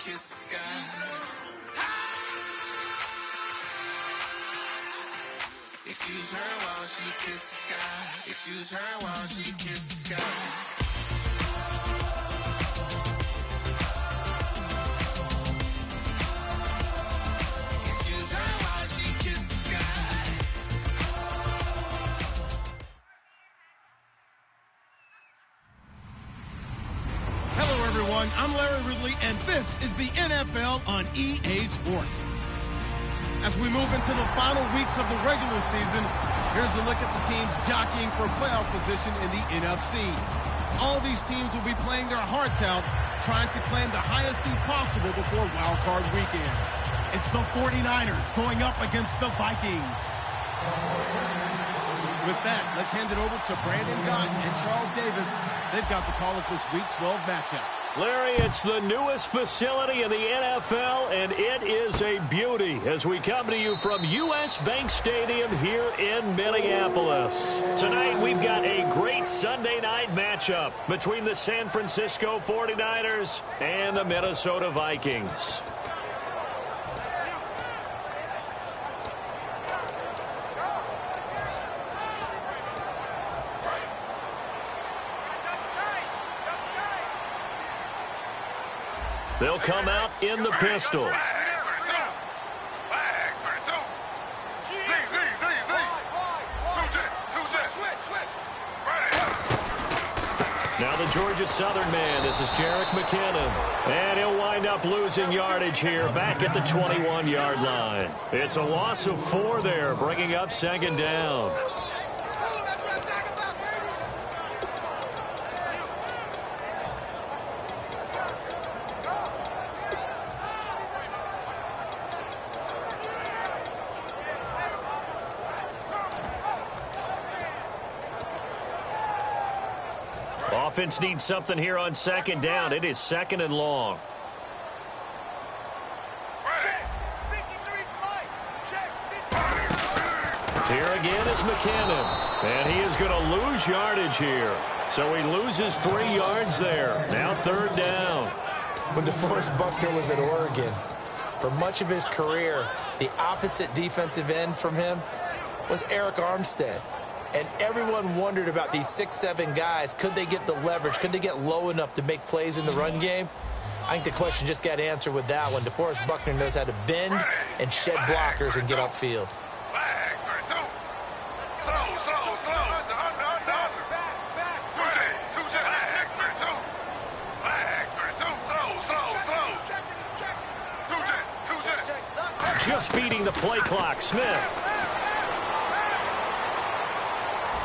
kiss the sky. Excuse her while she kiss the sky. Excuse her while she kiss the sky. I'm Larry Ridley, and this is the NFL on EA Sports. As we move into the final weeks of the regular season, here's a look at the teams jockeying for playoff position in the NFC. All these teams will be playing their hearts out, trying to claim the highest seed possible before Wild Card Weekend. It's the 49ers going up against the Vikings. With that, let's hand it over to Brandon Gott and Charles Davis. They've got the call of this Week 12 matchup. Larry, it's the newest facility in the NFL, and it is a beauty as we come to you from U.S. Bank Stadium here in Minneapolis. Tonight, we've got a great Sunday night matchup between the San Francisco 49ers and the Minnesota Vikings. They'll come out in the pistol. Now the Georgia Southern man, this is Jerick McKinnon. And he'll wind up losing yardage here back at the 21-yard line. It's a loss of 4 there, bringing up second down. Offense needs something here on second down. It is second and long. Here again is McKinnon. And he is going to lose yardage here. So he loses 3 yards there. Now third down. When DeForest Buckner was at Oregon, for much of his career, the opposite defensive end from him was Eric Armstead. And everyone wondered about these 6'7" guys. Could they get the leverage? Could they get low enough to make plays in the run game? I think the question just got answered with that one. DeForest Buckner knows how to bend and shed blockers and get upfield. Just beating the play clock, Smith.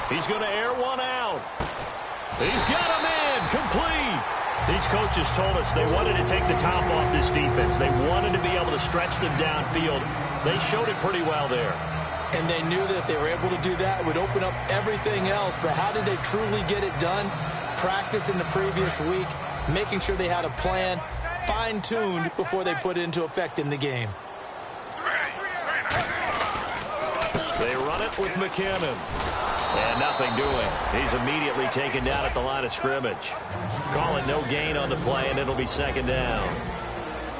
He's going to air one out. He's got a man complete. These coaches told us they wanted to take the top off this defense. They wanted to be able to stretch them downfield. They showed it pretty well there. And they knew that if they were able to do that, it would open up everything else. But how did they truly get it done? Practice in the previous week, making sure they had a plan, fine-tuned before they put it into effect in the game. They run it with McKinnon. And nothing doing. He's immediately taken down at the line of scrimmage. Call it no gain on the play, and it'll be second down.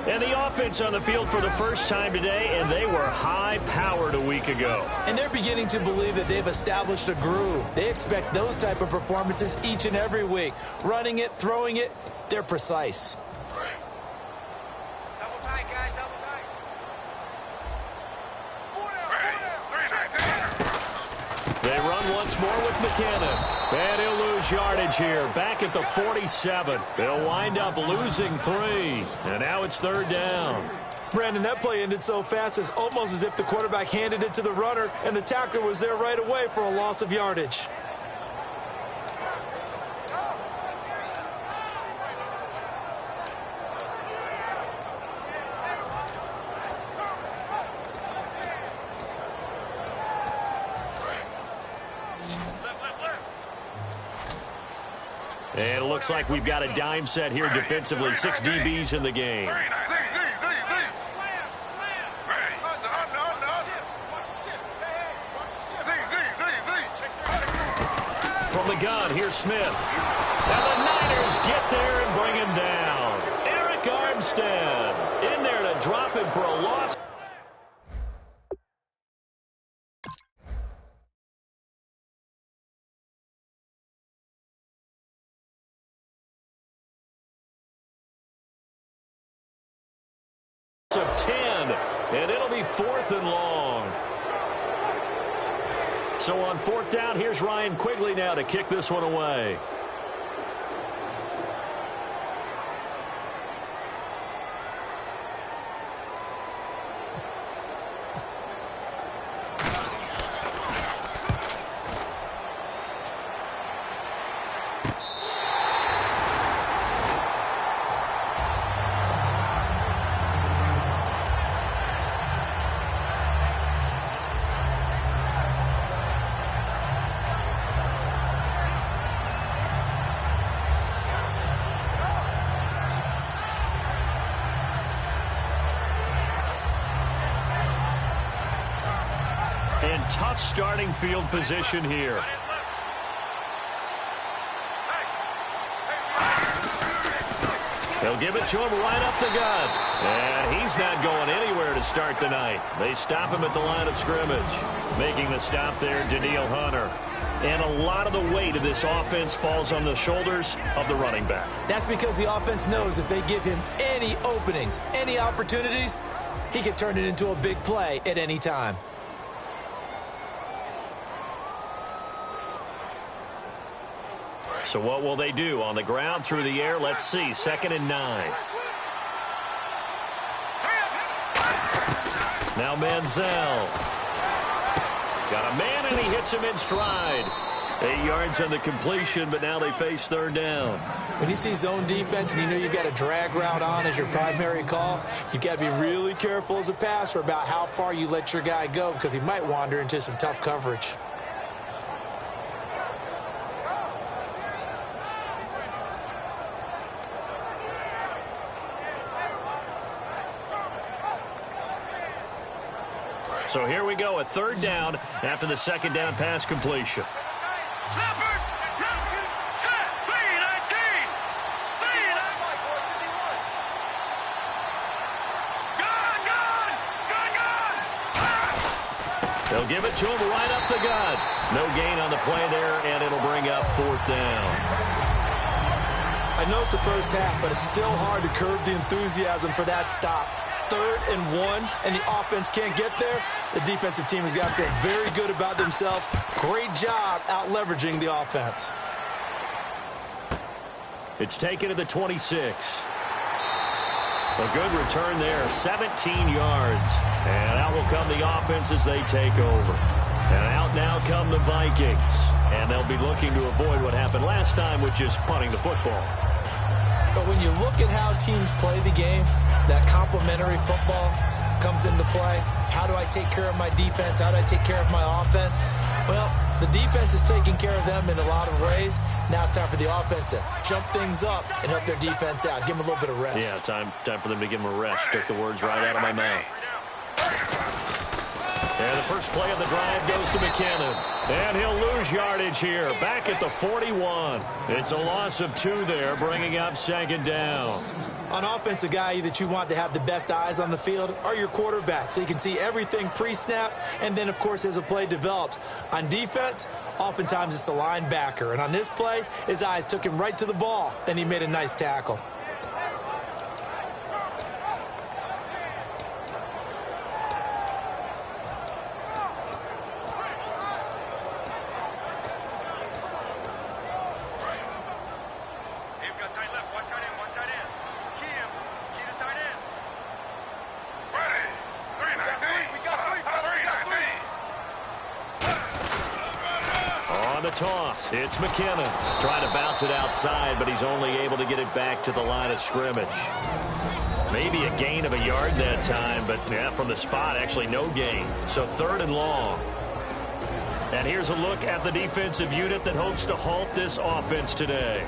And the offense on the field for the first time today, and they were high-powered a week ago. And they're beginning to believe that they've established a groove. They expect those type of performances each and every week. Running it, throwing it, they're precise. Double tight, guys, double tight. They run once more with McKinnon. And he'll lose yardage here. Back at the 47. They'll wind up losing 3. And now it's third down. Brandon, that play ended so fast, it's almost as if the quarterback handed it to the runner, and the tackler was there right away for a loss of yardage. And it looks like we've got a dime set here defensively. 6 DBs in the game. From the gun, here's Smith. And the Niners get there and bring him down. Eric Armstead. They'll drop him for a loss. Of 10, and it'll be 4th and long. So on 4th down, here's Ryan Quigley now to kick this one away. And tough starting field position here. They'll give it to him right up the gut. And he's not going anywhere to start the night. They stop him at the line of scrimmage. Making the stop there, Danielle Hunter. And a lot of the weight of this offense falls on the shoulders of the running back. That's because the offense knows if they give him any openings, any opportunities, he can turn it into a big play at any time. So what will they do? On the ground, through the air, let's see. 2nd and 9. Now Manziel. Got a man, and he hits him in stride. 8 yards on the completion, but now they face 3rd down. When you see zone defense and you know you've got a drag route on as your primary call, you've got to be really careful as a passer about how far you let your guy go because he might wander into some tough coverage. So here we go, a 3rd down after the 2nd down pass completion. They'll give it to him right up the gut. No gain on the play there, and it'll bring up 4th down. I know it's the first half, but it's still hard to curb the enthusiasm for that stop. 3rd and 1, and the offense can't get there. The defensive team has got to feel very good about themselves. Great job out leveraging the offense. It's taken to the 26. A good return there, 17 yards. And out will come the offense as they take over. And out now come the Vikings. And they'll be looking to avoid what happened last time, which is punting the football. But when you look at how teams play the game, that complementary football comes into play. How do I take care of my defense? How do I take care of my offense? Well, the defense is taking care of them in a lot of ways. Now it's time for the offense to jump things up and help their defense out. Give them a little bit of rest. Yeah, time for them to give them a rest. Took the words right out of my mouth. And the first play of the drive goes to McKinnon. And he'll lose yardage here. Back at the 41. It's a loss of 2 there, bringing up 2nd down. On offense, the guy that you want to have the best eyes on the field are your quarterbacks. So you can see everything pre-snap, and then, of course, as the play develops. On defense, oftentimes it's the linebacker. And on this play, his eyes took him right to the ball, and he made a nice tackle. Toss. It's McKinnon. Trying to bounce it outside, but he's only able to get it back to the line of scrimmage. Maybe a gain of a yard that time, but yeah, from the spot, actually no gain. So 3rd and long. And here's a look at the defensive unit that hopes to halt this offense today.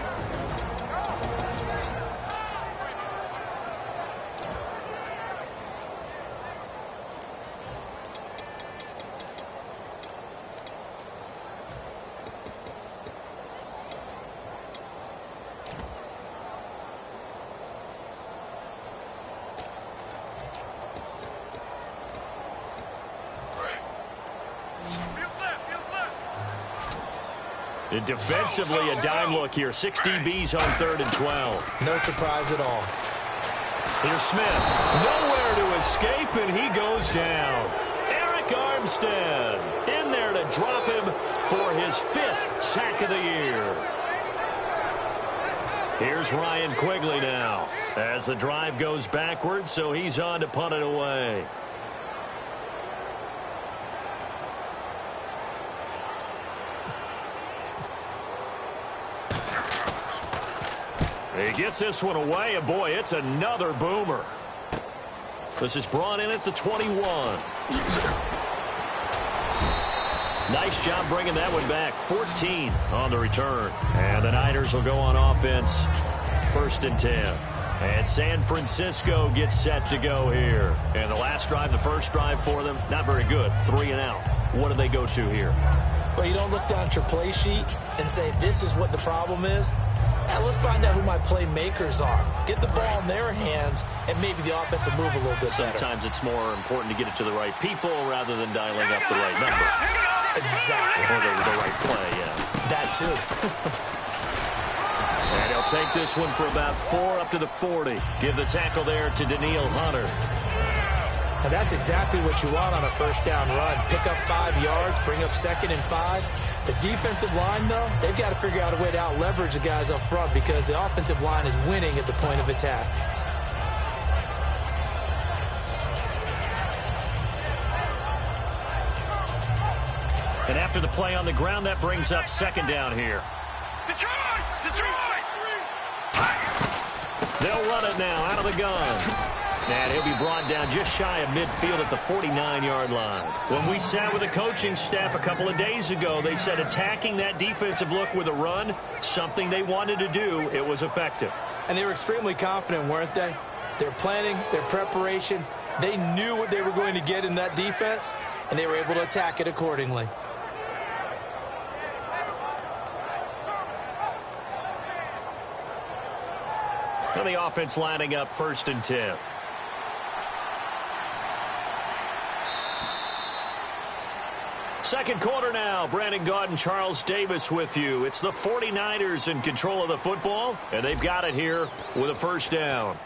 And defensively, a dime look here. 6 DBs on 3rd and 12. No surprise at all. Here's Smith. Nowhere to escape, and he goes down. Eric Armstead in there to drop him for his 5th sack of the year. Here's Ryan Quigley now as the drive goes backwards, so he's on to punt it away. He gets this one away, and boy, it's another boomer. This is brought in at the 21. Nice job bringing that one back. 14 on the return. And the Niners will go on offense. 1st and 10. And San Francisco gets set to go here. And the last drive, the first drive for them, not very good. 3 and out. What do they go to here? Well, you don't look down at your play sheet and say, this is what the problem is. Now, let's find out who my playmakers are. Get the ball in their hands, and maybe the offense will move a little bit better. Sometimes it's more important to get it to the right people rather than dialing up the right number. Exactly. Or the right play, yeah. That, too. And he'll take this one for about 4 up to the 40. Give the tackle there to Daniil Hunter. And that's exactly what you want on a first down run. Pick up 5 yards, bring up 2nd and 5. The defensive line, though, they've got to figure out a way to out-leverage the guys up front because the offensive line is winning at the point of attack. And after the play on the ground, that brings up 2nd down here. Detroit! Detroit! They'll run it now out of the gun. And he'll be brought down just shy of midfield at the 49-yard line. When we sat with the coaching staff a couple of days ago, they said attacking that defensive look with a run, something they wanted to do, it was effective. And they were extremely confident, weren't they? Their planning, their preparation, they knew what they were going to get in that defense, and they were able to attack it accordingly. Now the offense lining up 1st and 10. Second quarter now. Brandon Gaudin, Charles Davis with you. It's the 49ers in control of the football, and they've got it here with a 1st down.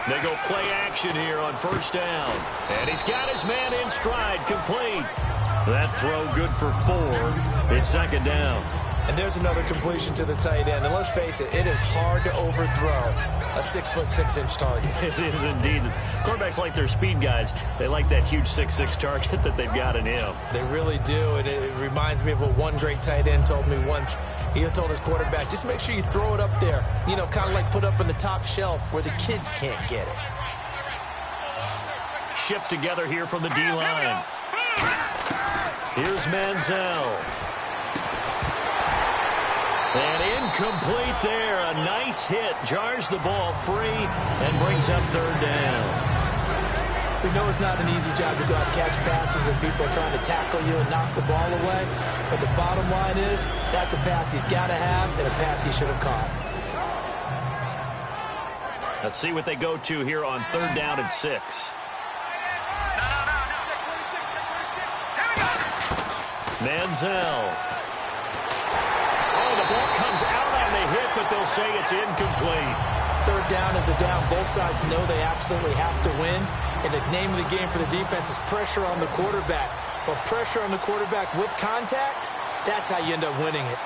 They go play action here on 1st down. And he's got his man in stride, complete. That throw good for 4. It's 2nd down. And there's another completion to the tight end. And let's face it, it is hard to overthrow a 6'6" target. It is indeed. Quarterbacks like their speed guys. They like that huge 6'6" target that they've got in him. They really do. And it reminds me of what one great tight end told me once. He told his quarterback, just make sure you throw it up there. You know, kind of like put up on the top shelf where the kids can't get it. Shift together here from the D-line. Here's Manziel. And incomplete there. A nice hit. Jars the ball free and brings up 3rd down. We know it's not an easy job to go out and catch passes when people are trying to tackle you and knock the ball away. But the bottom line is, that's a pass he's got to have and a pass he should have caught. Let's see what they go to here on 3rd down and 6. Manziel. Oh, the ball comes out on the hit, but they'll say it's incomplete. 3rd down is the down. Both sides know they absolutely have to win. And the name of the game for the defense is pressure on the quarterback. But pressure on the quarterback with contact, that's how you end up winning it.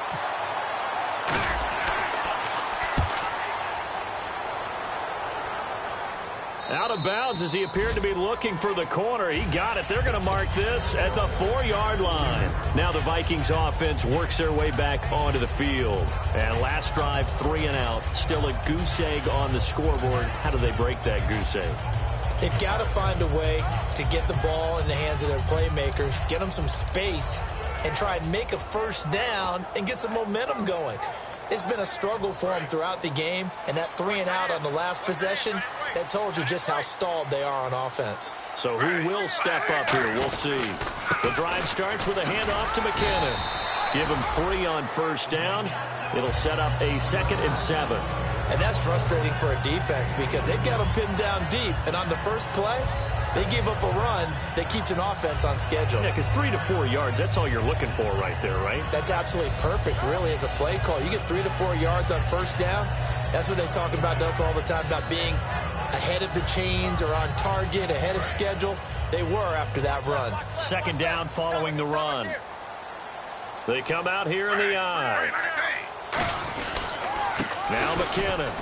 Out of bounds as he appeared to be looking for the corner. He got it. They're going to mark this at the 4-yard line. Now the Vikings offense works their way back onto the field. And last drive, 3 and out. Still a goose egg on the scoreboard. How do they break that goose egg? They've got to find a way to get the ball in the hands of their playmakers, get them some space, and try and make a first down and get some momentum going. It's been a struggle for them throughout the game, and that 3-and-out on the last possession, that told you just how stalled they are on offense. So who will step up here? We'll see. The drive starts with a handoff to McKinnon. Give him 3 on first down. It'll set up a 2nd and 7. And that's frustrating for a defense because they've got them pinned down deep. And on the first play, they give up a run that keeps an offense on schedule. Yeah, because 3 to 4 yards, that's all you're looking for right there, right? That's absolutely perfect, really, as a play call. You get 3 to 4 yards on first down. That's what they talk about to us all the time, about being ahead of the chains or on target, ahead of schedule. They were after that run. 2nd down following the run. They come out here in the eye. Now McKinnon.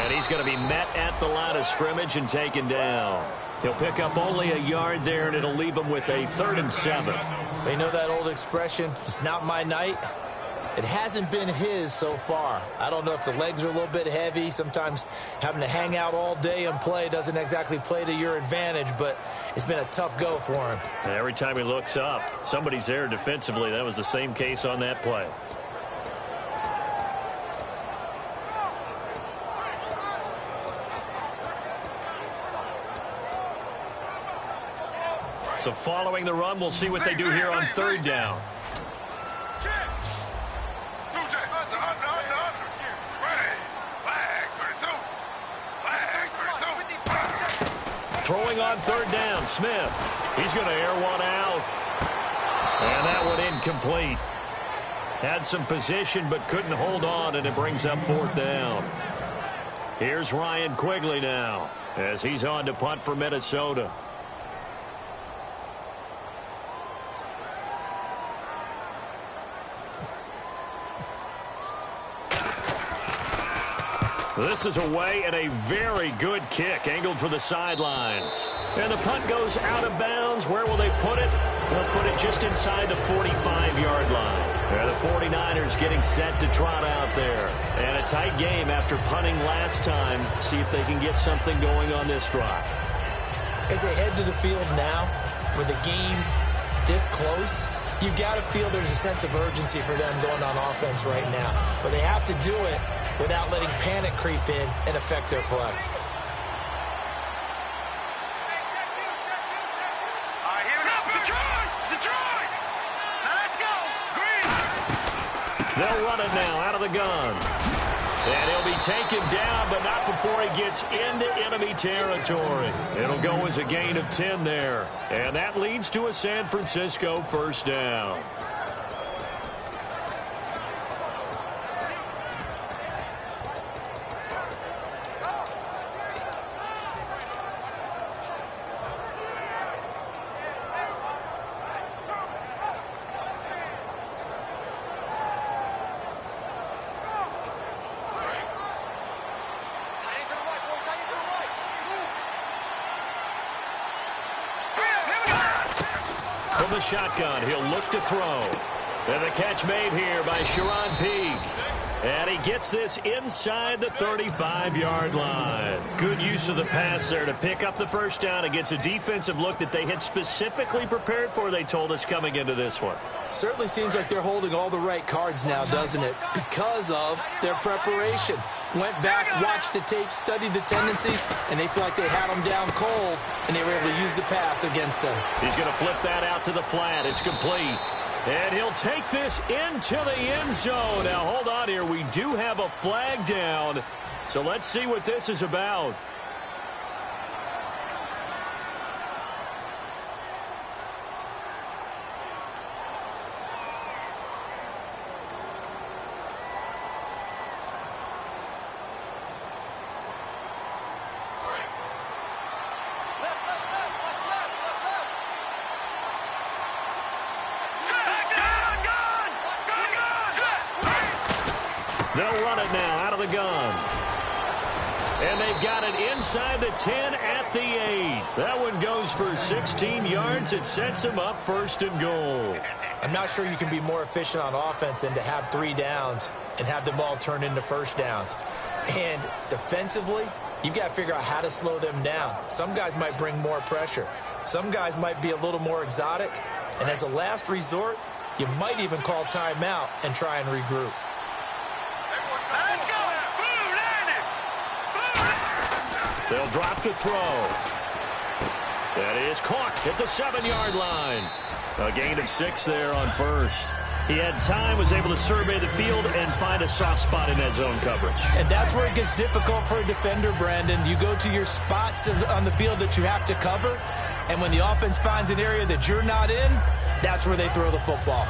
And he's going to be met at the line of scrimmage and taken down. He'll pick up only a yard there, and it'll leave him with a 3rd and 7. They know that old expression, it's not my night. It hasn't been his so far. I don't know if the legs are a little bit heavy. Sometimes having to hang out all day and play doesn't exactly play to your advantage, but it's been a tough go for him. Every time he looks up, somebody's there defensively. That was the same case on that play. So following the run, we'll see what they do here on 3rd down. Throwing on 3rd down, Smith. He's going to air one out. And that one incomplete. Had some position but couldn't hold on, and it brings up 4th down. Here's Ryan Quigley now as he's on to punt for Minnesota. This is away and a very good kick angled for the sidelines. And the punt goes out of bounds. Where will they put it? They'll put it just inside the 45-yard line. And the 49ers getting set to trot out there. And a tight game after punting last time. See if they can get something going on this drive. As they head to the field now, with the game this close, you've got to feel there's a sense of urgency for them going on offense right now. But they have to do it without letting panic creep in and affect their play. They'll run it now out of the gun. And he'll be taken down, but not before he gets into enemy territory. It'll go as a gain of 10 there. And that leads to a San Francisco 1st down. From the shotgun, he'll look to throw. And the catch made here by Sharon Peak. And he gets this inside the 35-yard line. Good use of the pass there to pick up the 1st down against a defensive look that they had specifically prepared for, they told us, coming into this one. Certainly seems like they're holding all the right cards now, doesn't it? Because of their preparation. Went back, watched the tape, studied the tendencies, and they feel like they had them down cold, and they were able to use the pass against them. He's going to flip that out to the flat. It's complete. And he'll take this into the end zone. Now, hold on here. We do have a flag down. So let's see what this is about. They'll run it now out of the gun. And they've got it inside the 10 at the 8. That one goes for 16 yards. It sets them up 1st and goal. I'm not sure you can be more efficient on offense than to have 3 downs and have them all turn into 1st downs. And defensively, You've got to figure out how to slow them down. Some guys might bring more pressure. Some guys might be a little more exotic. And as a last resort, you might even call timeout and try and regroup. Let's go. They'll drop to throw. That is caught at the 7-yard line. A gain of 6 there on first. He had time, was able to survey the field and find a soft spot in that zone coverage. And that's where it gets difficult for a defender, Brandon. You go to your spots on the field that you have to cover, and when the offense finds an area that you're not in, that's where they throw the football.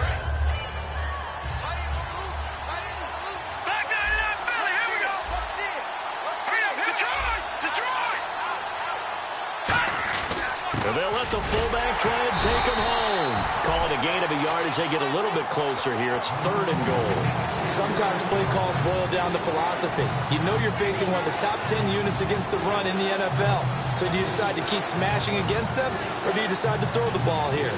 They'll let the fullback try and take him home. Call it a gain of a yard as they get a little bit closer here. It's 3rd and goal. Sometimes play calls boil down to philosophy. You know you're facing one of the top 10 units against the run in the NFL. So do you decide to keep smashing against them, or do you decide to throw the ball here?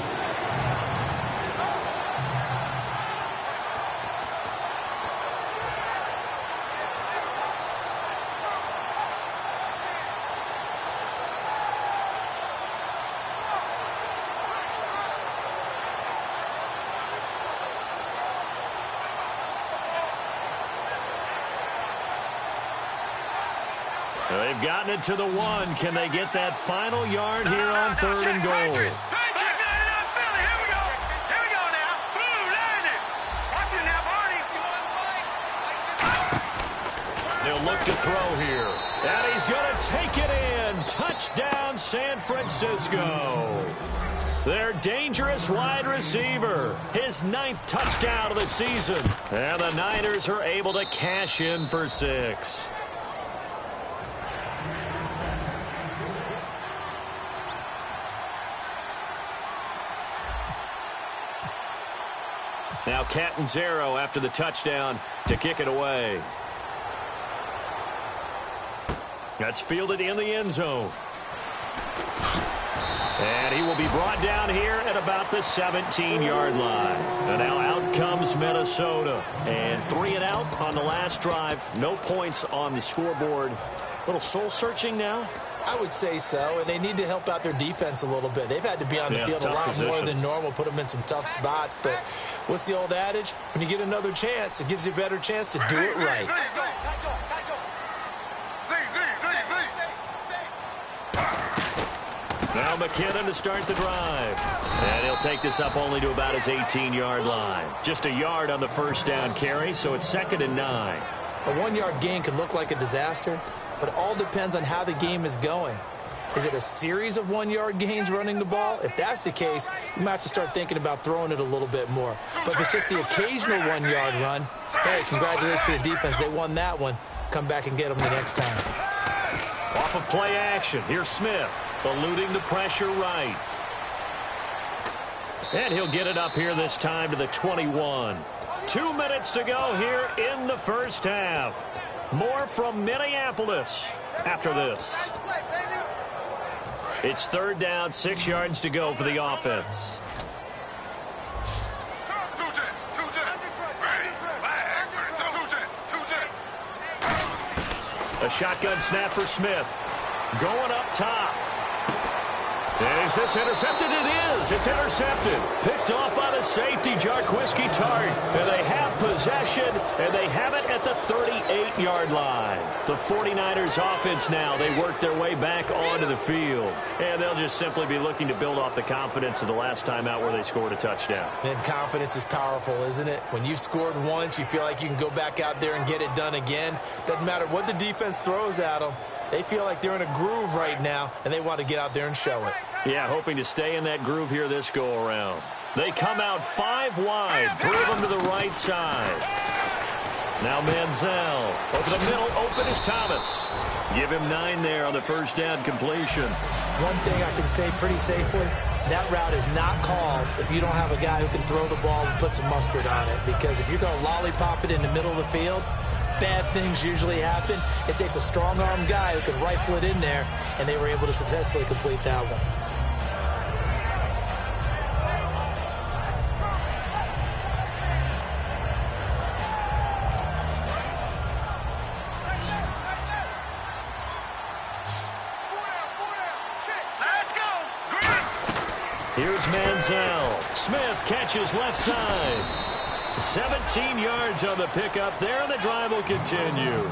They've gotten it to the 1. Can they get that final yard here on 3rd and goal? They'll look to throw here. And he's going to take it in. Touchdown, San Francisco. Their dangerous wide receiver. His 9th touchdown of the season. And the Niners are able to cash in for 6. Now Catanzaro after the touchdown to kick it away. That's fielded in the end zone. And he will be brought down here at about the 17-yard line. And now out comes Minnesota. And 3 and out on the last drive. No points on the scoreboard. A little soul-searching now. I would say so, and they need to help out their defense a little bit. They've had to be on the field a lot more than normal, put them in some tough spots. But what's the old adage? When you get another chance, it gives you a better chance to do it right. Now McKinnon to start the drive. And he'll take this up only to about his 18-yard line. Just a yard on the first down carry, so it's 2nd and 9. A 1-yard gain can look like a disaster, but it all depends on how the game is going. Is it a series of 1-yard gains running the ball? If that's the case, you might have to start thinking about throwing it a little bit more. But if it's just the occasional 1-yard run, hey, congratulations to the defense. They won that one. Come back and get them the next time. Off of play action, here's Smith, eluding the pressure right. And he'll get it up here this time to the 21. 2 minutes to go here in the first half. More from Minneapolis after this. It's 3rd down, 6 yards to go for the offense. A shotgun snap for Smith. Going up top. Is this intercepted? It is. It's intercepted. Picked off by the safety, Jarquiski Tart. And they have possession, and they have it at the 38-yard line. The 49ers offense now, they work their way back onto the field. And they'll just simply be looking to build off the confidence of the last time out where they scored a touchdown. And confidence is powerful, isn't it? When you've scored once, you feel like you can go back out there and get it done again. Doesn't matter what the defense throws at them. They feel like they're in a groove right now, and they want to get out there and show it. Yeah, hoping to stay in that groove here this go-around. They come out 5 wide, 3 of them to the right side. Now Manziel. Over the middle, open is Thomas. Give him 9 there on the first down completion. One thing I can say pretty safely, that route is not called if you don't have a guy who can throw the ball and put some mustard on it. Because if you're going to lollipop it in the middle of the field, bad things usually happen. It takes a strong-arm guy who can rifle it in there, and they were able to successfully complete that one. Here's Manziel. Smith catches left side. 17 yards on the pickup there, and the drive will continue.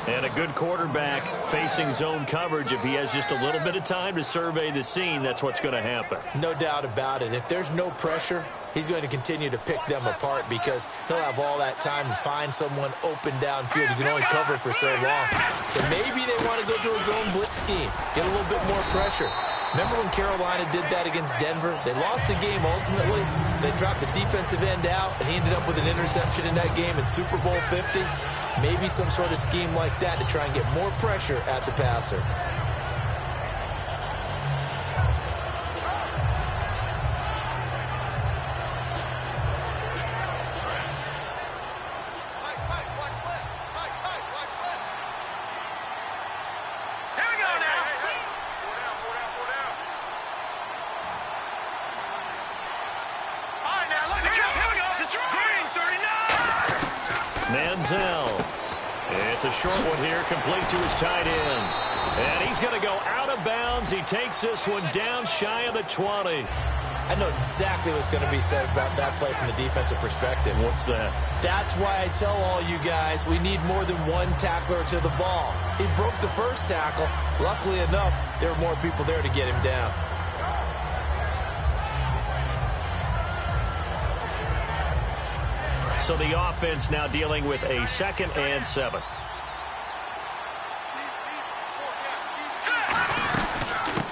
And a good quarterback facing zone coverage. If he has just a little bit of time to survey the scene, that's what's going to happen. No doubt about it. If there's no pressure, he's going to continue to pick them apart because he'll have all that time to find someone open downfield. You can only cover for so long. So maybe they want to go to a zone blitz scheme, get a little bit more pressure. Remember when Carolina did that against Denver? They lost the game ultimately. They dropped the defensive end out, and he ended up with an interception in that game in Super Bowl 50. Maybe some sort of scheme like that to try and get more pressure at the passer. Manziel. It's a short one here, complete to his tight end. And he's going to go out of bounds. He takes this one down shy of the 20. I know exactly what's going to be said about that play from the defensive perspective. What's that? That's why I tell all you guys we need more than one tackler to the ball. He broke the first tackle. Luckily enough, there were more people there to get him down. So the offense now dealing with a 2nd and 7.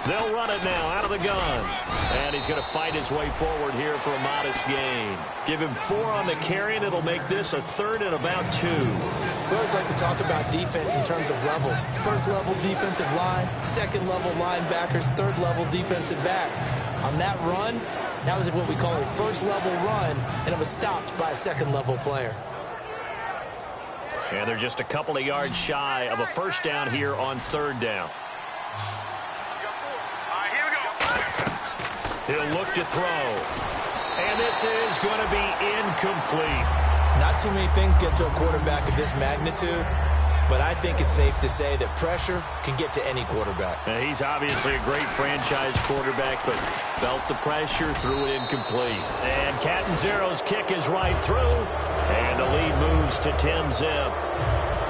They'll run it now out of the gun. And he's going to fight his way forward here for a modest gain. Give him 4 on the carry, and it'll make this a 3rd and about 2. We always like to talk about defense in terms of levels. First level defensive line, second level linebackers, third level defensive backs. On that run, that was what we call a first level run, and it was stopped by a second level player. And they're just a couple of yards shy of a first down here on 3rd down. He'll look to throw. And this is going to be incomplete. Not too many things get to a quarterback of this magnitude, but I think it's safe to say that pressure can get to any quarterback. Now, he's obviously a great franchise quarterback, but felt the pressure, threw it incomplete. And Catanzaro's kick is right through, and the lead moves to 10-zip.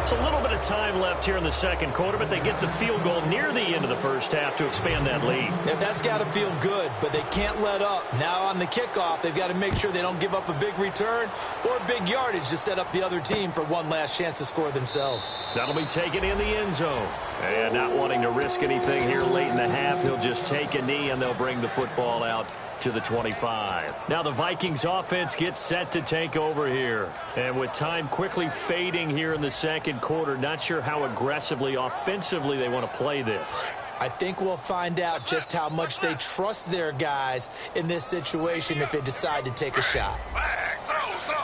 It's a little bit of time left here in the second quarter, but they get the field goal near the end of the first half to expand that lead. Yeah, that's got to feel good, but they can't let up. Now on the kickoff, they've got to make sure they don't give up a big return or big yardage to set up the other team for one last chance to score themselves. That'll be taken in the end zone. And not wanting to risk anything here late in the half, he'll just take a knee, and they'll bring the football out to the 25. Now the Vikings offense gets set to take over here. And with time quickly fading here in the second quarter, not sure how aggressively, offensively they want to play this. I think we'll find out just how much they trust their guys in this situation if they decide to take a shot. Back, throw, slow.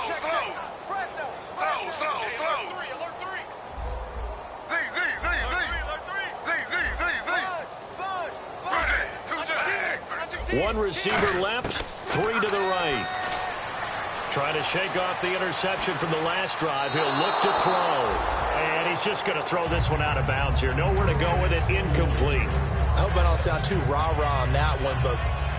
One receiver left, 3 to the right. Trying to shake off the interception from the last drive. He'll look to throw. And he's just going to throw this one out of bounds here. Nowhere to go with it, incomplete. I hope I don't sound too rah-rah on that one, but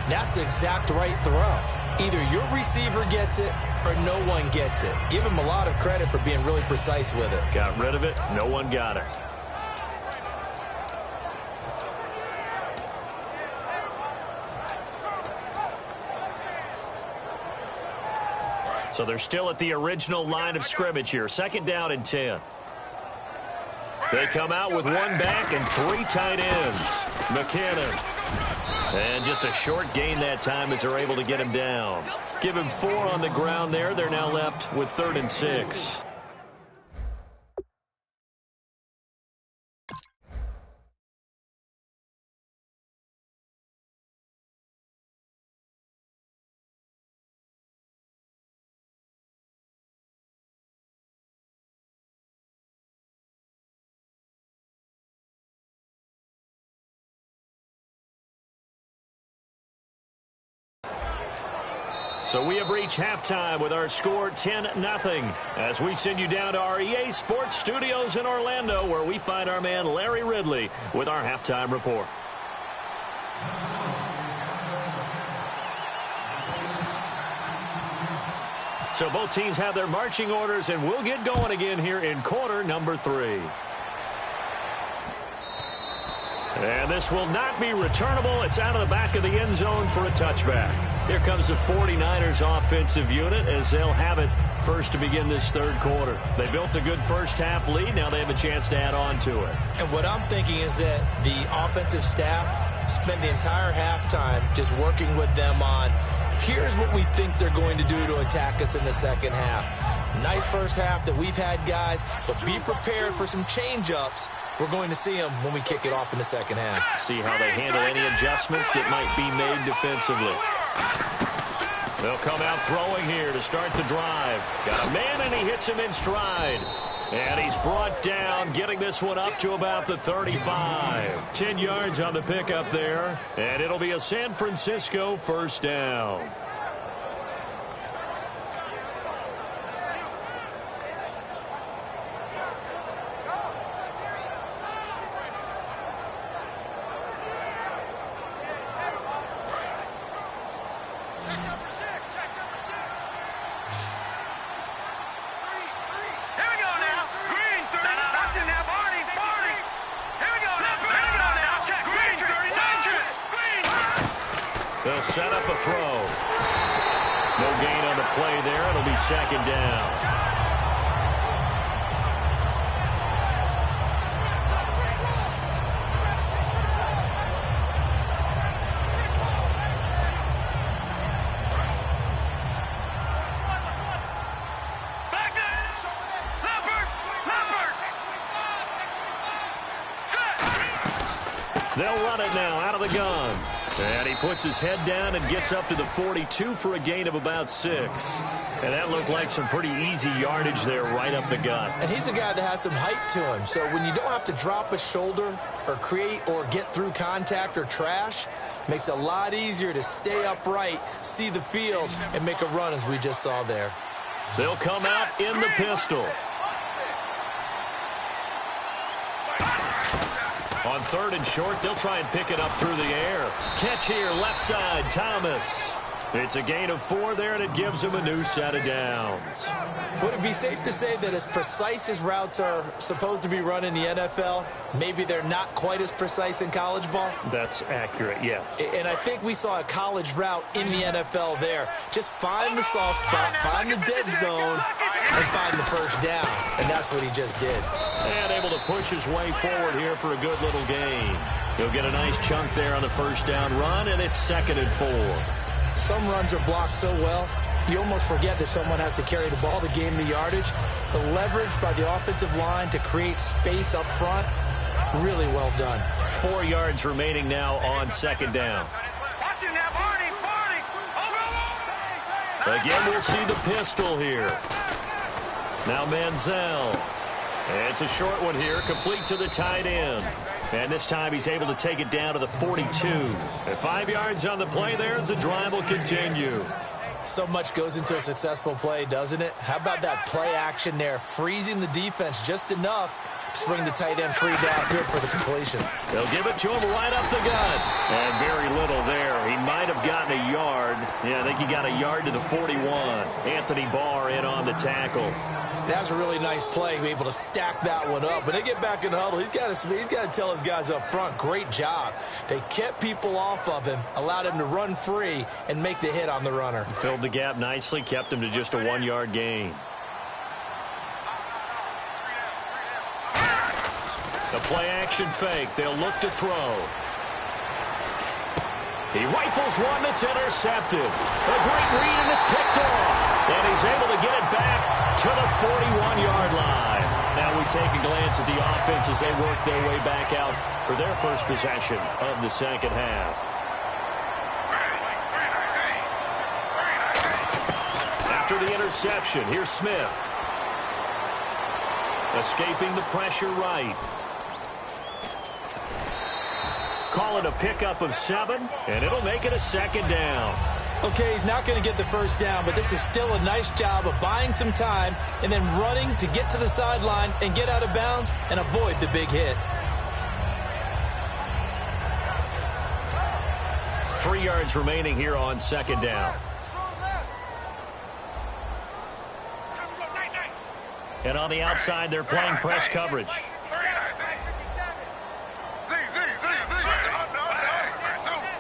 that's the exact right throw. Either your receiver gets it or no one gets it. Give him a lot of credit for being really precise with it. Got rid of it. No one got it. So they're still at the original line of scrimmage here. 2nd down and 10. They come out with 1 back and 3 tight ends. McKinnon. And just a short gain that time as they're able to get him down. Give him 4 on the ground there. They're now left with 3rd and 6. So we have reached halftime with our score 10-0 as we send you down to our EA Sports Studios in Orlando, where we find our man Larry Ridley with our halftime report. So both teams have their marching orders, and we'll get going again here in quarter number 3. And this will not be returnable. It's out of the back of the end zone for a touchback. Here comes the 49ers offensive unit as they'll have it first to begin this third quarter. They built a good first-half lead. Now they have a chance to add on to it. And what I'm thinking is that the offensive staff spent the entire halftime just working with them on, here's what we think they're going to do to attack us in the second half. Nice first half that we've had, guys, but be prepared for some change-ups. We're going to see them when we kick it off in the second half. See how they handle any adjustments that might be made defensively. They'll come out throwing here to start the drive. Got a man, and he hits him in stride. And he's brought down, getting this one up to about the 35. 10 yards on the pickup there, and it'll be a San Francisco first down. They'll set up a throw. No gain on the play there. It'll be second down. They'll run it now out of the gun. And he puts his head down and gets up to the 42 for a gain of about 6. And that looked like some pretty easy yardage there right up the gut. And he's a guy that has some height to him. So when you don't have to drop a shoulder or create or get through contact or trash, makes it a lot easier to stay upright, see the field, and make a run as we just saw there. They'll come out in the pistol. On third and short, they'll try and pick it up through the air. Catch here, left side, Thomas. It's a gain of 4 there, and it gives him a new set of downs. Would it be safe to say that as precise as routes are supposed to be run in the NFL, maybe they're not quite as precise in college ball? That's accurate, yeah. And I think we saw a college route in the NFL there. Just find the soft spot, find the dead zone, and find the first down. And that's what he just did. And able to push his way forward here for a good little gain. He'll get a nice chunk there on the first down run, and it's 2nd and 4. Some runs are blocked so well, you almost forget that someone has to carry the ball to gain the yardage. The leverage by the offensive line to create space up front, really well done. 4 yards remaining now on second down. Again, we'll see the pistol here. Now Manziel. And it's a short one here, complete to the tight end. And this time he's able to take it down to the 42. And 5 yards on the play there as the drive will continue. So much goes into a successful play, doesn't it? How about that play action there, freezing the defense just enough to bring the tight end free downfield for the completion. They'll give it to him right up the gut. And very little there. He might have gotten a yard. Yeah, I think he got a yard to the 41. Anthony Barr in on the tackle. That was a really nice play, be able to stack that one up. But they get back in the huddle. He's got to tell his guys up front, great job. They kept people off of him, allowed him to run free, and make the hit on the runner. Filled the gap nicely, kept him to just a 1-yard gain. The play-action fake. They'll look to throw. He rifles one that's intercepted. A great read, and it's picked off. And he's able to get it back to the 41-yard line. Now we take a glance at the offense as they work their way back out for their first possession of the second half. After the interception, here's Smith. Escaping the pressure right. Call it a pickup of 7, and it'll make it a second down. Okay, he's not going to get the first down, but this is still a nice job of buying some time and then running to get to the sideline and get out of bounds and avoid the big hit. 3 yards remaining here on second down. And on the outside, they're playing press coverage.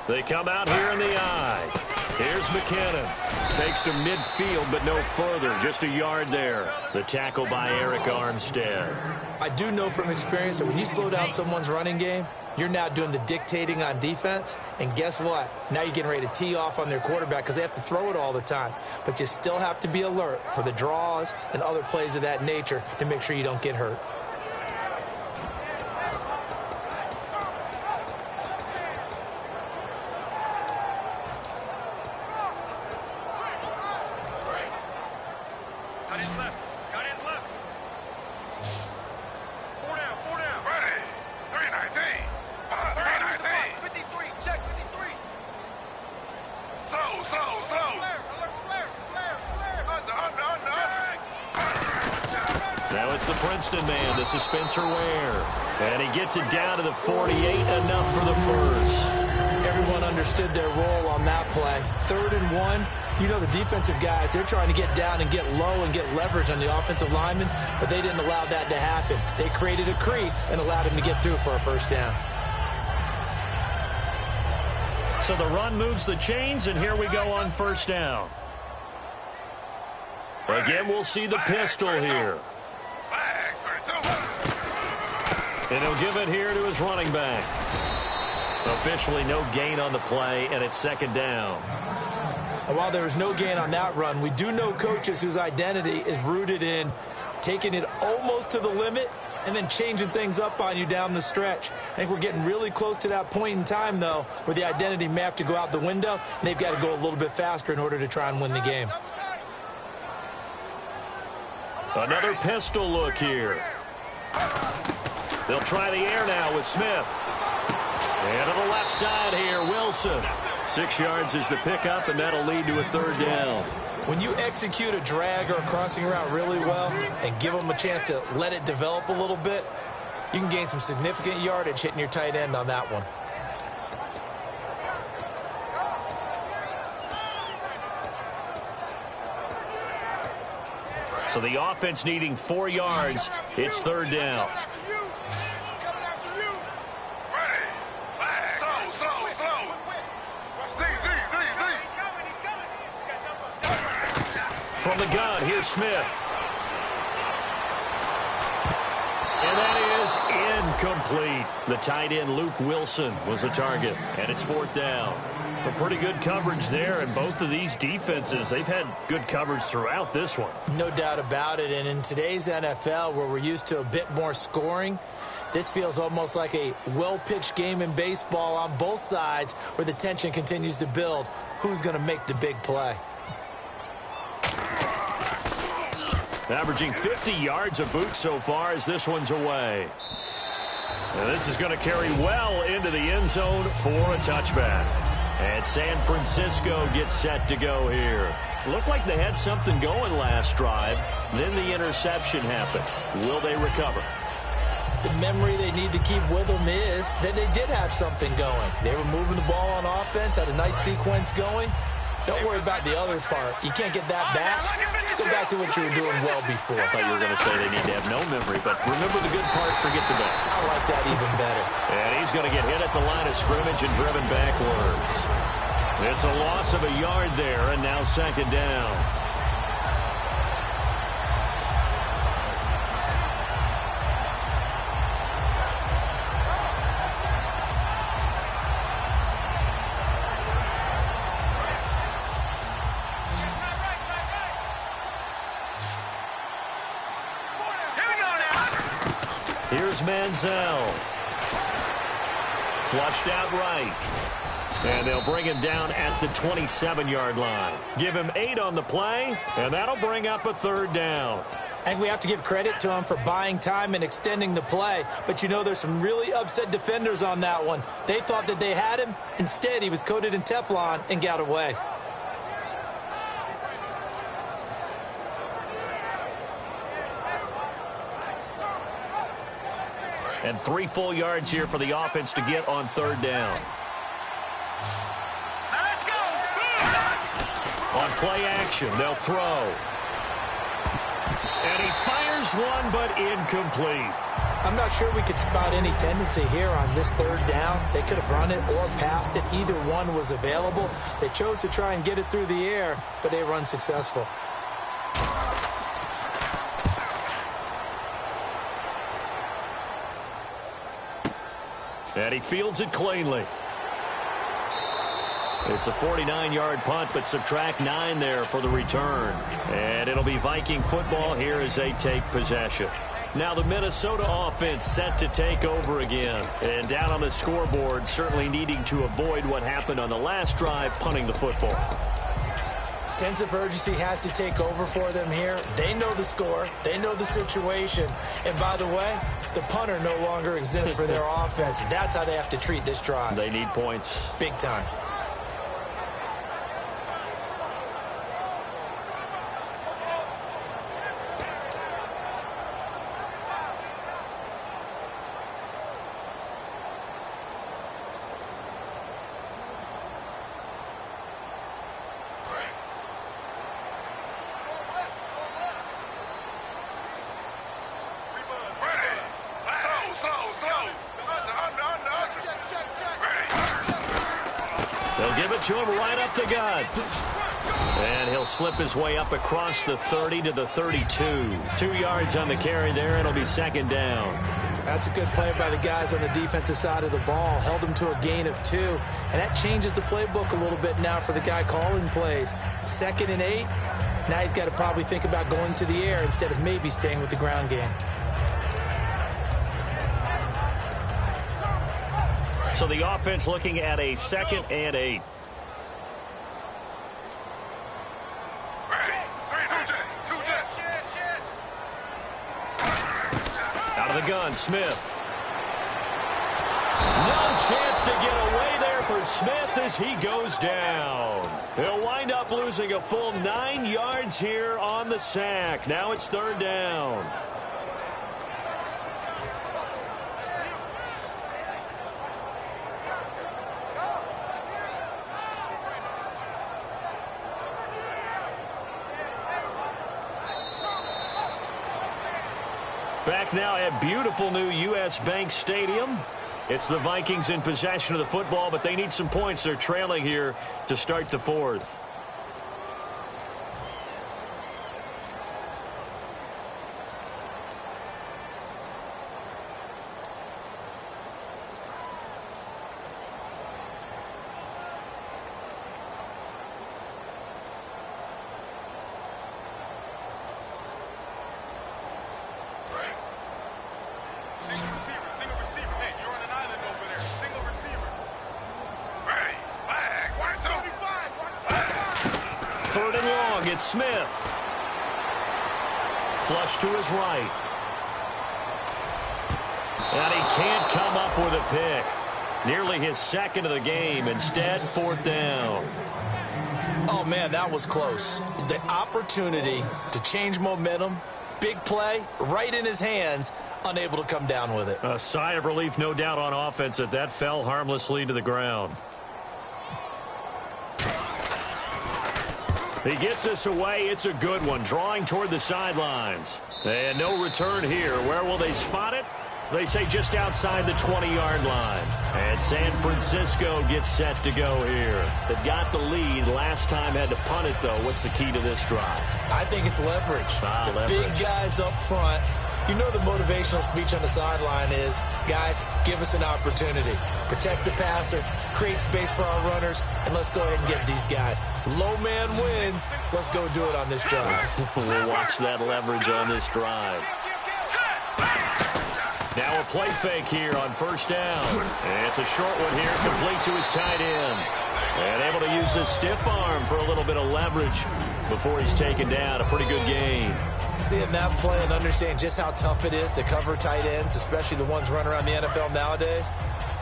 They come out here in the eye. Here's McKinnon. Takes to midfield, but no further. Just a yard there. The tackle by Eric Armstead. I do know from experience that when you slow down someone's running game, you're now doing the dictating on defense. And guess what? Now you're getting ready to tee off on their quarterback because they have to throw it all the time. But you still have to be alert for the draws and other plays of that nature to make sure you don't get hurt. Man, this is Spencer Ware. And he gets it down to the 48, enough for the first. Everyone understood their role on that play. 3rd and 1. You know the defensive guys, they're trying to get down and get low and get leverage on the offensive lineman, but they didn't allow that to happen. They created a crease and allowed him to get through for a first down. So the run moves the chains, and here we go on first down. Again, we'll see the pistol here. And he'll give it here to his running back. Officially no gain on the play, and it's 2nd down. And while there was no gain on that run, we do know coaches whose identity is rooted in taking it almost to the limit and then changing things up on you down the stretch. I think we're getting really close to that point in time, though, where the identity may have to go out the window, and they've got to go a little bit faster in order to try and win the game. Another pistol look here. They'll try the air now with Smith. And to the left side here, Wilson. 6 yards is the pickup, and that'll lead to a 3rd down. When you execute a drag or a crossing route really well and give them a chance to let it develop a little bit, you can gain some significant yardage hitting your tight end on that one. So the offense needing 4 yards. It's 3rd down. From the gun, here's Smith. And that is incomplete. The tight end, Luke Wilson, was the target. And it's 4th down. A pretty good coverage there, and both of these defenses, they've had good coverage throughout this one. No doubt about it, and in today's NFL, where we're used to a bit more scoring, this feels almost like a well-pitched game in baseball on both sides where the tension continues to build. Who's going to make the big play? Averaging 50 yards a boot so far as this one's away. And this is going to carry well into the end zone for a touchback. And San Francisco gets set to go here. Looked like they had something going last drive. Then the interception happened. Will they recover? The memory they need to keep with them is that they did have something going. They were moving the ball on offense, had a nice sequence going. Don't worry about the other part. You can't get that back. Let's go back to what you were doing well before. I thought you were going to say they need to have no memory, but remember the good part, forget the bad. I like that even better. And he's going to get hit at the line of scrimmage and driven backwards. It's a loss of a yard there, and now 2nd down. Here's Manziel. Flushed out right. And they'll bring him down at the 27-yard line. Give him 8 on the play, and that'll bring up a 3rd down. I think we have to give credit to him for buying time and extending the play. But, you know, there's some really upset defenders on that one. They thought that they had him. Instead, he was coated in Teflon and got away. And 3 full yards here for the offense to get on 3rd down. Let's go! On play action, they'll throw. And he fires one, but incomplete. I'm not sure we could spot any tendency here on this third down. They could have run it or passed it. Either one was available. They chose to try and get it through the air, but they were unsuccessful. And he fields it cleanly. It's a 49-yard punt, but subtract 9 there for the return. And it'll be Viking football here as they take possession. Now the Minnesota offense set to take over again. And down on the scoreboard, certainly needing to avoid what happened on the last drive, punting the football. Sense of urgency has to take over for them here. They know the score. They know the situation. And by the way, the punter no longer exists for their offense. That's how they have to treat this drive. They need points. Big time. They'll give it to him right up the gut. And he'll slip his way up across the 30 to the 32. 2 yards on the carry there. It'll be second down. That's a good play by the guys on the defensive side of the ball. Held them to a gain of 2. And that changes the playbook a little bit now for the guy calling plays. 2nd and 8. Now he's got to probably think about going to the air instead of maybe staying with the ground game. So the offense looking at a 2nd and 8. Out of the gun, Smith. No chance to get away there for Smith as he goes down. He'll wind up losing a full 9 yards here on the sack. Now it's third down. Back now at beautiful new U.S. Bank Stadium. It's the Vikings in possession of the football, but they need some points. They're trailing here to start the fourth. Single receiver. Hey, you're on an island over there. Single receiver. Ready. Flag. Watch 35. Third and long. It's Smith. Flush to his right. And he can't come up with a pick. Nearly his second of the game. Instead, fourth down. Oh, man, that was close. The opportunity to change momentum, big play, right in his hands, unable to come down with it. A sigh of relief, no doubt, on offense that fell harmlessly to the ground. He gets us away. It's a good one. Drawing toward the sidelines. And no return here. Where will they spot it? They say just outside the 20-yard line. And San Francisco gets set to go here. They've got the lead. Last time had to punt it, though. What's the key to this drive? I think it's leverage. Leverage. Big guys up front. You know the motivational speech on the sideline is, guys, give us an opportunity. Protect the passer, create space for our runners, and let's go ahead and get these guys. Low man wins. Let's go do it on this drive. We'll watch that leverage on this drive. Now a play fake here on first down. And it's a short one here, complete to his tight end. And able to use his stiff arm for a little bit of leverage before he's taken down. A pretty good gain. Seeing that play and understanding just how tough it is to cover tight ends, especially the ones running around the NFL nowadays,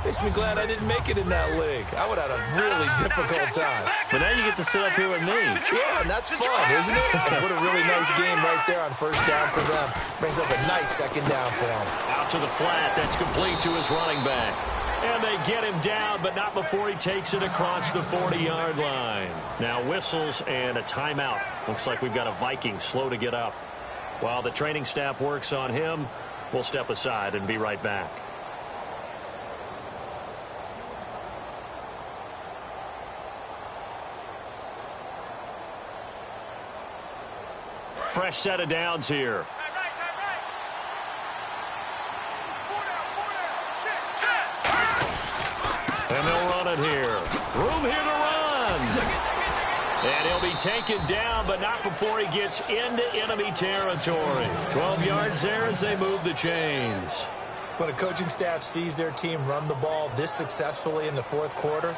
makes me glad I didn't make it in that league. I would have had a really difficult time. But now you get to sit up here with me. Yeah, and that's fun, isn't it? And what a really nice game right there on first down for them. Brings up a nice second down for them. Out to the flat. That's complete to his running back. And they get him down, but not before he takes it across the 40-yard line. Now whistles and a timeout. Looks like we've got a Viking slow to get up. While the training staff works on him, we'll step aside and be right back. Fresh set of downs here. And they'll run it here. Room here to run. And he'll be taken down, but not before he gets into enemy territory. 12 yards there as they move the chains. When a coaching staff sees their team run the ball this successfully in the fourth quarter,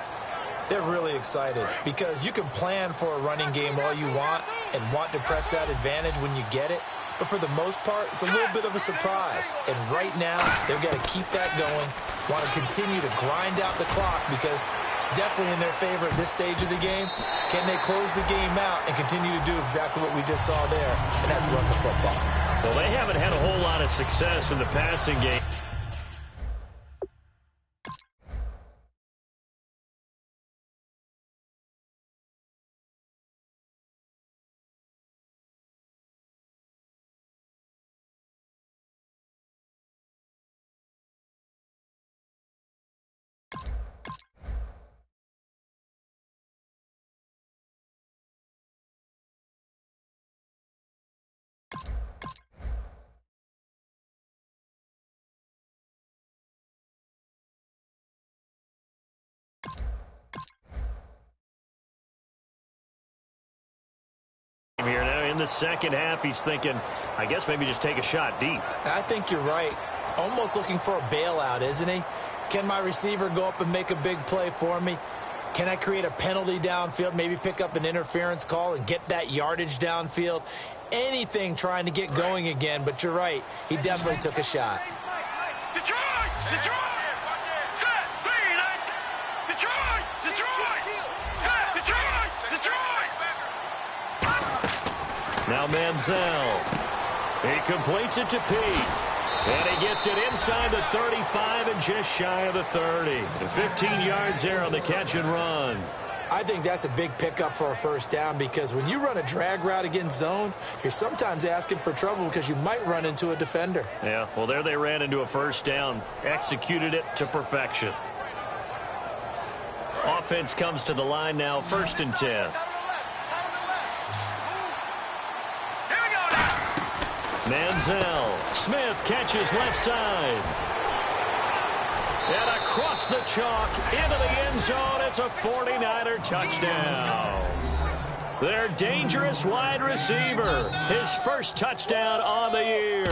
they're really excited because you can plan for a running game all you want and want to press that advantage when you get it. But for the most part, it's a little bit of a surprise. And right now, they've got to keep that going, want to continue to grind out the clock because it's definitely in their favor at this stage of the game. Can they close the game out and continue to do exactly what we just saw there, and that's run the football? Well, they haven't had a whole lot of success in the passing game. Here now in the second half, he's thinking, I guess maybe just take a shot deep. I think you're right. Almost looking for a bailout, isn't he? Can my receiver go up and make a big play for me? Can I create a penalty downfield, maybe pick up an interference call and get that yardage downfield? Anything trying to get going again, but you're right. He definitely took a shot. Detroit! Detroit! Set! Detroit! Detroit! Set! Detroit! Detroit! Now Manziel. He completes it to Pete. And he gets it inside the 35 and just shy of the 30. And 15 yards there on the catch and run. I think that's a big pickup for a first down because when you run a drag route against zone, you're sometimes asking for trouble because you might run into a defender. Yeah, well, there they ran into a first down. Executed it to perfection. Offense comes to the line now, 1st and 10. Manziel. Smith catches left side. And across the chalk into the end zone. It's a 49er touchdown. Their dangerous wide receiver. His first touchdown on the year.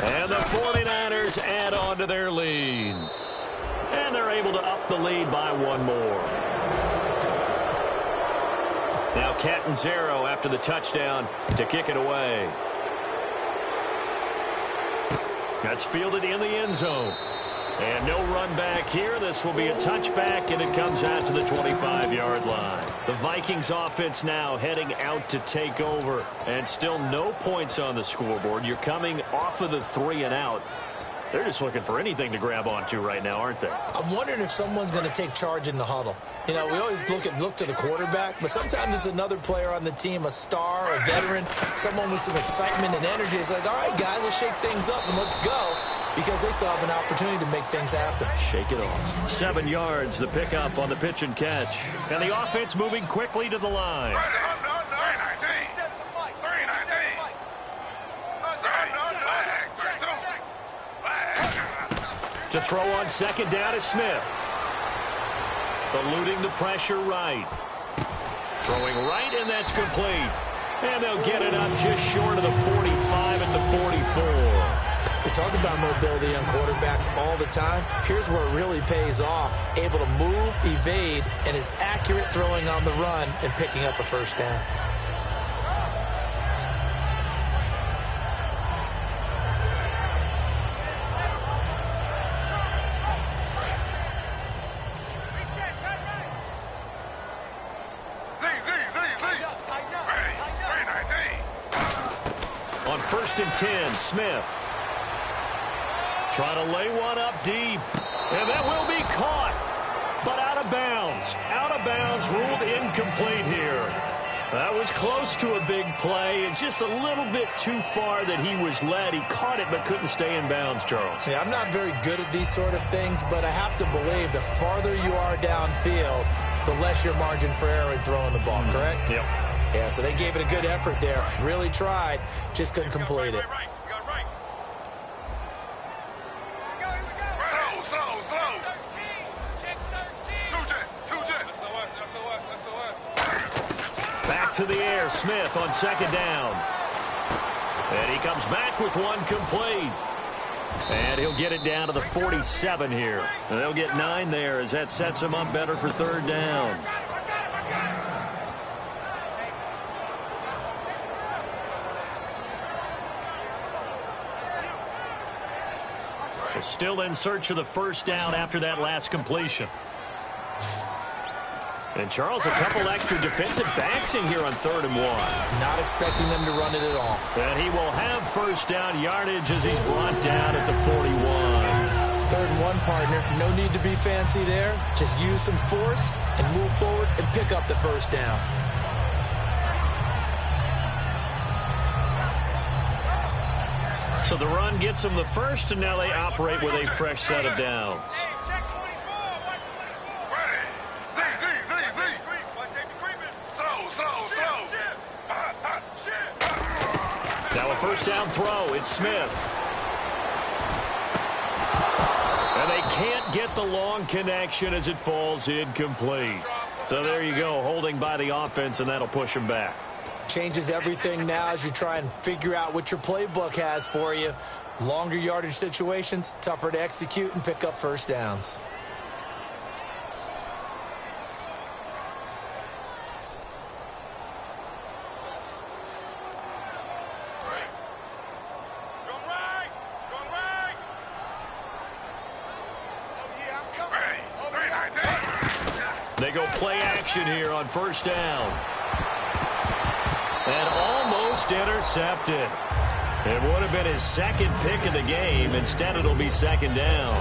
And the 49ers add on to their lead. And they're able to up the lead by one more. Now Catanzaro after the touchdown to kick it away. That's fielded in the end zone. And no run back here. This will be a touchback, and it comes out to the 25-yard line. The Vikings offense now heading out to take over, and still no points on the scoreboard. You're coming off of the 3 and out. They're just looking for anything to grab onto right now, aren't they? I'm wondering if someone's going to take charge in the huddle. You know, we always look to the quarterback, but sometimes it's another player on the team, a star, a veteran, someone with some excitement and energy. It's like, all right, guys, let's shake things up and let's go, because they still have an opportunity to make things happen. Shake it off. 7 yards, the pickup on the pitch and catch. And the offense moving quickly to the line. To throw on second down is Smith. Eluding the pressure right. Throwing right, and that's complete. And they'll get it up just short of the 45 at the 44. We talk about mobility on quarterbacks all the time. Here's where it really pays off. Able to move, evade, and is accurate throwing on the run and picking up a first down. On 1st and 10, Smith. Trying to lay one up deep. And that will be caught. But out of bounds. Out of bounds, ruled incomplete here. That was close to a big play, and just a little bit too far that he was led. He caught it but couldn't stay in bounds, Charles. Yeah, I'm not very good at these sort of things, but I have to believe the farther you are downfield, the less your margin for error in throwing the ball, correct? Yep. Yeah, so they gave it a good effort there. Really tried, just couldn't complete it. Back to the air, Smith on second down. And he comes back with one complete. And he'll get it down to the 47 here. And they'll get 9 there as that sets him up better for third down. So still in search of the first down after that last completion. And Charles, a couple extra defensive backs in here on 3rd and 1. Not expecting them to run it at all. And he will have first down yardage as he's brought down at the 41. 3rd and 1, partner. No need to be fancy there. Just use some force and move forward and pick up the first down. So the run gets them the first, and now they operate with a fresh set of downs. Now a first down throw. It's Smith. And they can't get the long connection as it falls incomplete. So there you go, holding by the offense, and that'll push them back. Changes everything now as you try and figure out what your playbook has for you. Longer yardage situations, tougher to execute and pick up first downs. They go play action here on first down. And almost intercepted. It would have been his second pick of the game. Instead, it'll be second down.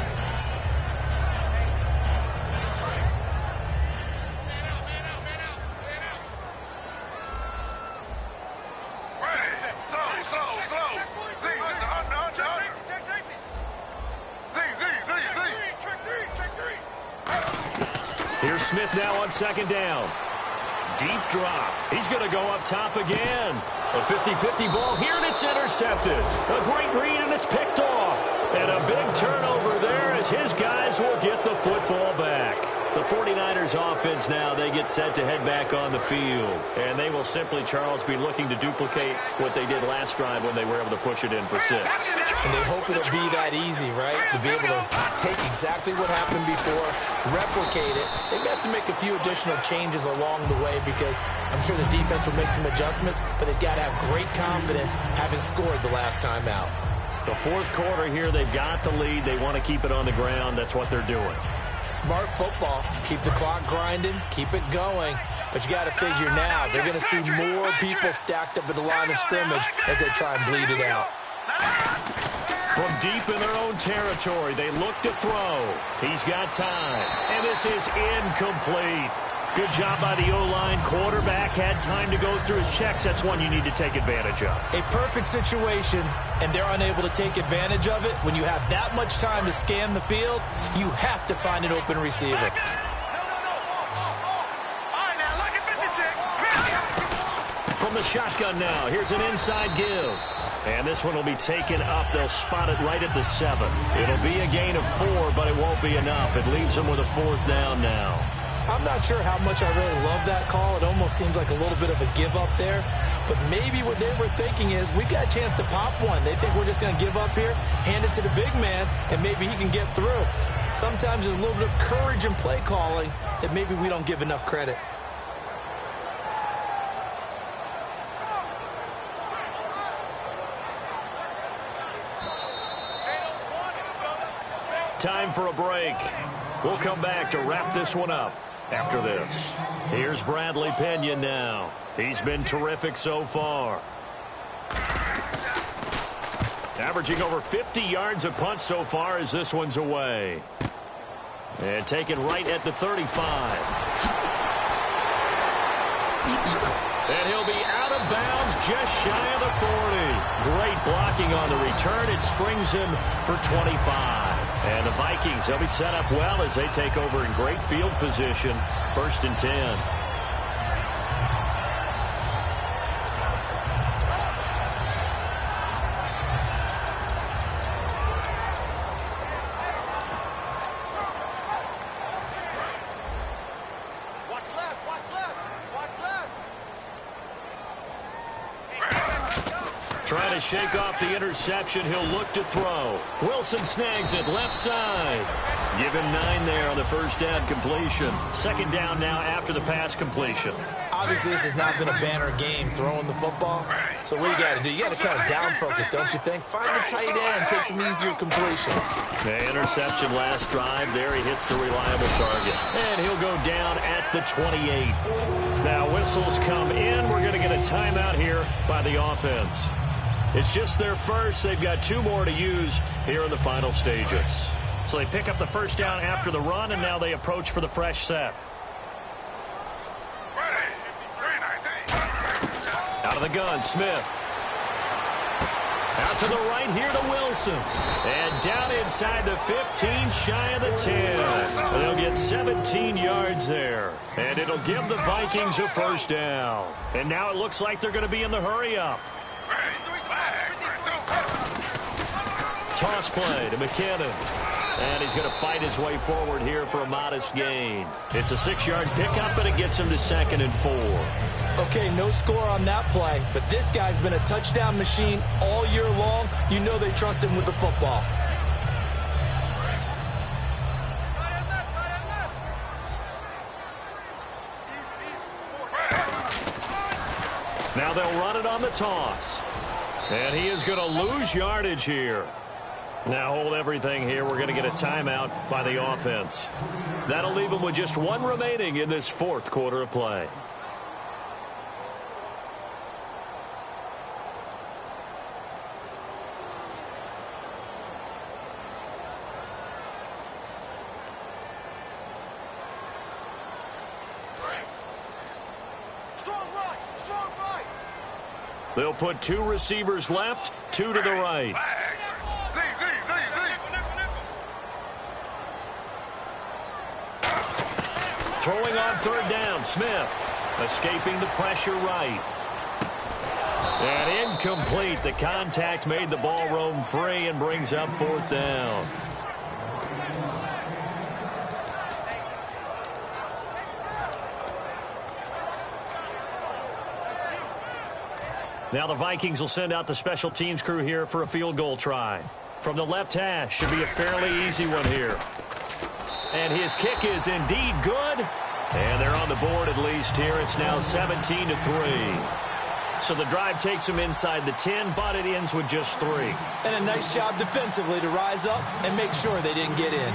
Here's Smith now on second down. Deep drop. He's going to go up top again. A 50-50 ball here, and it's intercepted. A great read, and it's picked off. And a big turnover there as his guys will get the football back. The 49ers offense now, they get set to head back on the field. And they will simply, Charles, be looking to duplicate what they did last drive when they were able to push it in for 6. And they hope it'll be that easy, right? To be able to take exactly what happened before, replicate it. They may have to make a few additional changes along the way because I'm sure the defense will make some adjustments, but they've got to have great confidence having scored the last time out. The fourth quarter here, they've got the lead. They want to keep it on the ground. That's what they're doing. Smart football. Keep the clock grinding. Keep it going. But you got to figure now, they're going to see more people stacked up at the line of scrimmage as they try and bleed it out. From deep in their own territory, they look to throw. He's got time. And this is incomplete. Good job by the O-line. Quarterback had time to go through his checks. That's one you need to take advantage of. A perfect situation, and they're unable to take advantage of it. When you have that much time to scan the field, you have to find an open receiver. From the shotgun now, here's an inside give. And this one will be taken up. They'll spot it right at the 7. It'll be a gain of 4, but it won't be enough. It leaves them with a 4th down now. I'm not sure how much I really love that call. It almost seems like a little bit of a give up there. But maybe what they were thinking is, we got a chance to pop one. They think we're just going to give up here, hand it to the big man, and maybe he can get through. Sometimes there's a little bit of courage in play calling that maybe we don't give enough credit. Time for a break. We'll come back to wrap this one up after this. Here's Bradley Pinion now. He's been terrific so far. Averaging over 50 yards a punt so far as this one's away. And taken right at the 35. And he'll be out of bounds just shy of the 40. Great blocking on the return. It springs him for 25. And the Vikings, they'll be set up well as they take over in great field position. 1st and 10. Trying to shake off the interception. He'll look to throw. Wilson snags it left side. Give him 9 there on the first down completion. 2nd down now after the pass completion. Obviously, this has not been a banner game throwing the football. So what you got to do? You got to kind of down focus, don't you think? Find the tight end. Take some easier completions. The interception last drive. There he hits the reliable target. And he'll go down at the 28. Now whistles come in. We're going to get a timeout here by the offense. It's just their first. They've got 2 more to use here in the final stages. So they pick up the first down after the run, and now they approach for the fresh set. Out of the gun, Smith. Out to the right here to Wilson. And down inside the 15, shy of the 10. They'll get 17 yards there. And it'll give the Vikings a first down. And now it looks like they're going to be in the hurry-up. Toss play to McKinnon. And he's going to fight his way forward here for a modest gain. It's a 6-yard pickup, but it gets him to 2nd and 4. Okay, no score on that play, but this guy's been a touchdown machine all year long. You know they trust him with the football. Now they'll run it on the toss. And he is going to lose yardage here. Now hold everything here. We're going to get a timeout by the offense. That'll leave them with just 1 remaining in this 4th quarter of play. They'll put 2 receivers left, 2 to the right. Throwing on 3rd down, Smith. Escaping the pressure right. And incomplete. The contact made the ball roam free and brings up 4th down. Now the Vikings will send out the special teams crew here for a field goal try. From the left hash, should be a fairly easy one here. And his kick is indeed good. And they're on the board at least here. It's now 17-3. So the drive takes them inside the 10, but it ends with just 3. And a nice job defensively to rise up and make sure they didn't get in.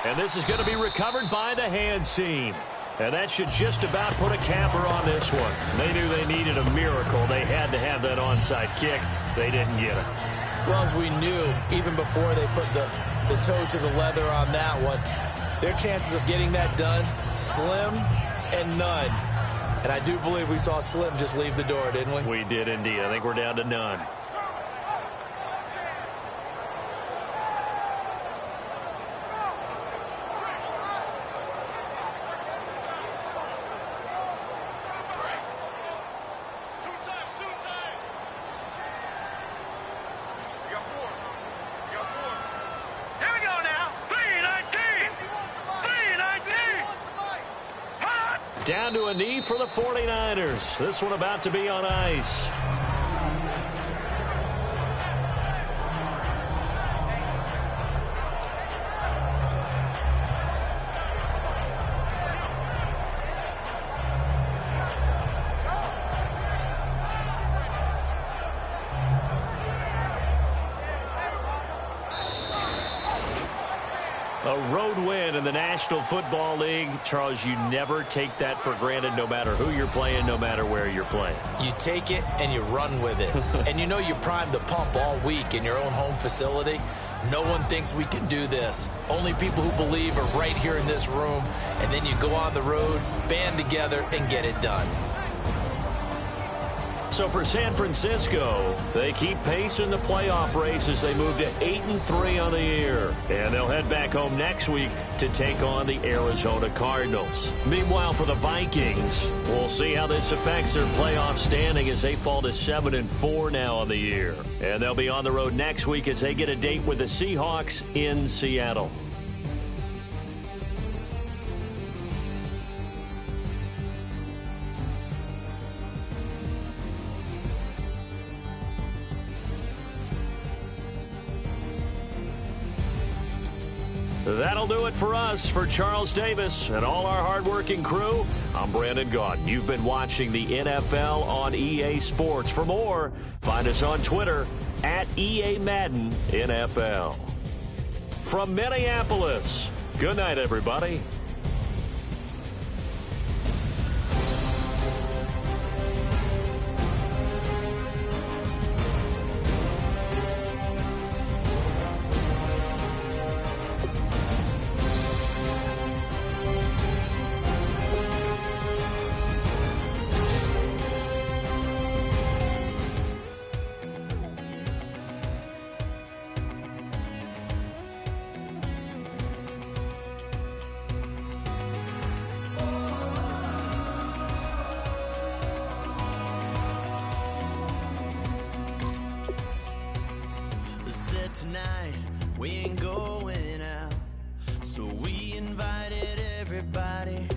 And this is going to be recovered by the hands team. And that should just about put a capper on this one. They knew they needed a miracle. They had to have that onside kick. They didn't get it. Well, as we knew, even before they put the toe to the leather on that one, their chances of getting that done, slim and none. And I do believe we saw Slim just leave the door, didn't we? We did indeed. I think we're down to none. Down to a knee for the 49ers. This one about to be on ice. A road win in the National Football League. Charles, you never take that for granted no matter who you're playing, no matter where you're playing. You take it and you run with it. And you know you primed the pump all week in your own home facility. No one thinks we can do this. Only people who believe are right here in this room. And then you go on the road, band together, and get it done. So for San Francisco, they keep pace in the playoff race as they move to 8-3 on the year. And they'll head back home next week to take on the Arizona Cardinals. Meanwhile, for the Vikings, we'll see how this affects their playoff standing as they fall to 7-4 now on the year. And they'll be on the road next week as they get a date with the Seahawks in Seattle. That'll do it for us. For Charles Davis and all our hardworking crew, I'm Brandon Gaudin. You've been watching the NFL on EA Sports. For more, find us on Twitter at EA Madden NFL. From Minneapolis, good night, everybody. Tonight we ain't going out, so we invited everybody